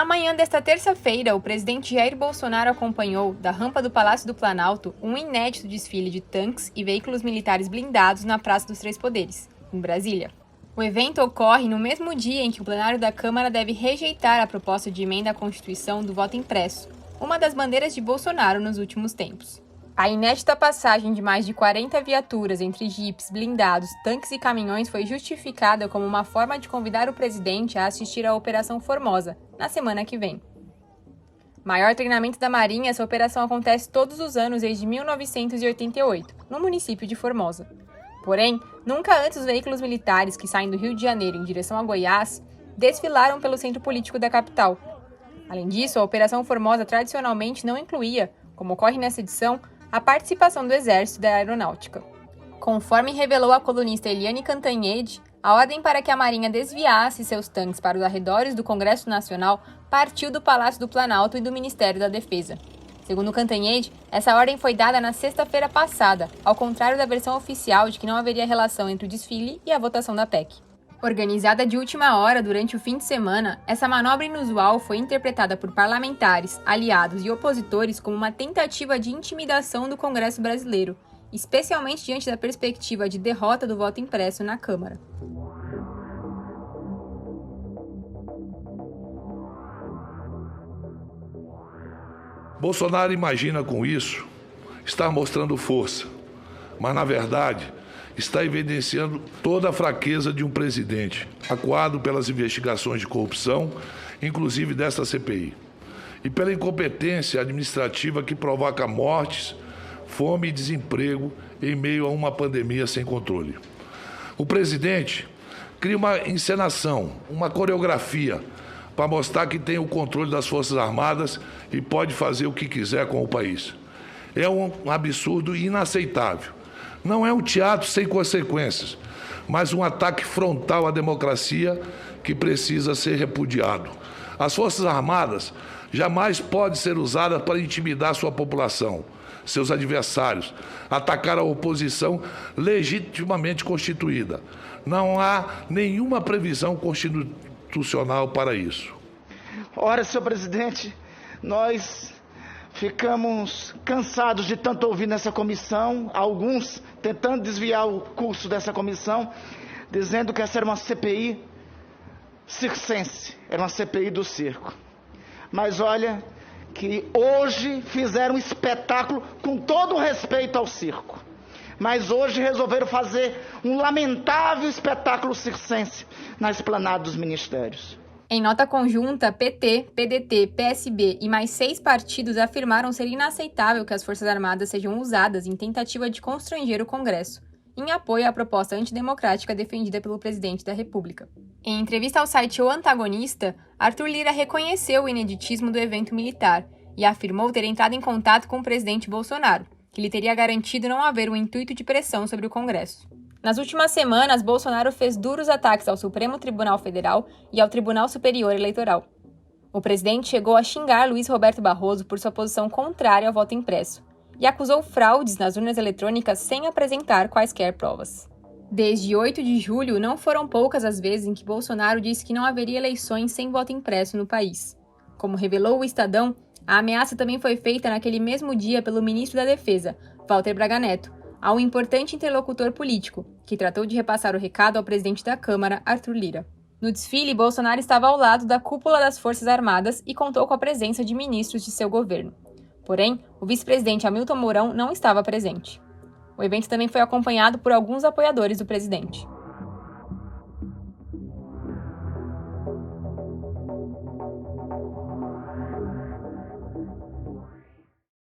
Na manhã desta terça-feira, o presidente Jair Bolsonaro acompanhou, da rampa do Palácio do Planalto, um inédito desfile de tanques e veículos militares blindados na Praça dos Três Poderes, em Brasília. O evento ocorre no mesmo dia em que o plenário da Câmara deve rejeitar a proposta de emenda à Constituição do voto impresso, uma das bandeiras de Bolsonaro nos últimos tempos. A inédita passagem de mais de 40 viaturas entre jipes, blindados, tanques e caminhões foi justificada como uma forma de convidar o presidente a assistir à Operação Formosa, na semana que vem. Maior treinamento da Marinha, essa operação acontece todos os anos desde 1988, no município de Formosa. Porém, nunca antes os veículos militares que saem do Rio de Janeiro em direção a Goiás desfilaram pelo centro político da capital. Além disso, a Operação Formosa tradicionalmente não incluía, como ocorre nessa edição, a participação do Exército e da Aeronáutica. Conforme revelou a colunista Eliane Cantanhede, a ordem para que a Marinha desviasse seus tanques para os arredores do Congresso Nacional partiu do Palácio do Planalto e do Ministério da Defesa. Segundo Cantanhede, essa ordem foi dada na sexta-feira passada, ao contrário da versão oficial de que não haveria relação entre o desfile e a votação da PEC. Organizada de última hora durante o fim de semana, essa manobra inusual foi interpretada por parlamentares, aliados e opositores como uma tentativa de intimidação do Congresso brasileiro, especialmente diante da perspectiva de derrota do voto impresso na Câmara. Bolsonaro imagina com isso estar mostrando força, mas na verdade está evidenciando toda a fraqueza de um presidente, acuado pelas investigações de corrupção, inclusive desta CPI, e pela incompetência administrativa que provoca mortes, fome e desemprego em meio a uma pandemia sem controle. O presidente cria uma encenação, uma coreografia, para mostrar que tem o controle das Forças Armadas e pode fazer o que quiser com o país. É um absurdo inaceitável. Não é um teatro sem consequências, mas um ataque frontal à democracia que precisa ser repudiado. As Forças Armadas jamais podem ser usadas para intimidar sua população, seus adversários, atacar a oposição legitimamente constituída. Não há nenhuma previsão constitucional para isso. Ora, senhor presidente, nós ficamos cansados de tanto ouvir nessa comissão, alguns tentando desviar o curso dessa comissão, dizendo que essa era uma CPI circense, era uma CPI do circo. Mas olha que hoje fizeram um espetáculo com todo o respeito ao circo. Mas hoje resolveram fazer um lamentável espetáculo circense na esplanada dos ministérios. Em nota conjunta, PT, PDT, PSB e mais 6 partidos afirmaram ser inaceitável que as Forças Armadas sejam usadas em tentativa de constranger o Congresso, em apoio à proposta antidemocrática defendida pelo presidente da República. Em entrevista ao site O Antagonista, Arthur Lira reconheceu o ineditismo do evento militar e afirmou ter entrado em contato com o presidente Bolsonaro, que lhe teria garantido não haver um intuito de pressão sobre o Congresso. Nas últimas semanas, Bolsonaro fez duros ataques ao Supremo Tribunal Federal e ao Tribunal Superior Eleitoral. O presidente chegou a xingar Luiz Roberto Barroso por sua posição contrária ao voto impresso e acusou fraudes nas urnas eletrônicas sem apresentar quaisquer provas. Desde 8 de julho, não foram poucas as vezes em que Bolsonaro disse que não haveria eleições sem voto impresso no país. Como revelou o Estadão, a ameaça também foi feita naquele mesmo dia pelo ministro da Defesa, Walter Braga Neto, a um importante interlocutor político, que tratou de repassar o recado ao presidente da Câmara, Arthur Lira. No desfile, Bolsonaro estava ao lado da cúpula das Forças Armadas e contou com a presença de ministros de seu governo. Porém, o vice-presidente Hamilton Mourão não estava presente. O evento também foi acompanhado por alguns apoiadores do presidente.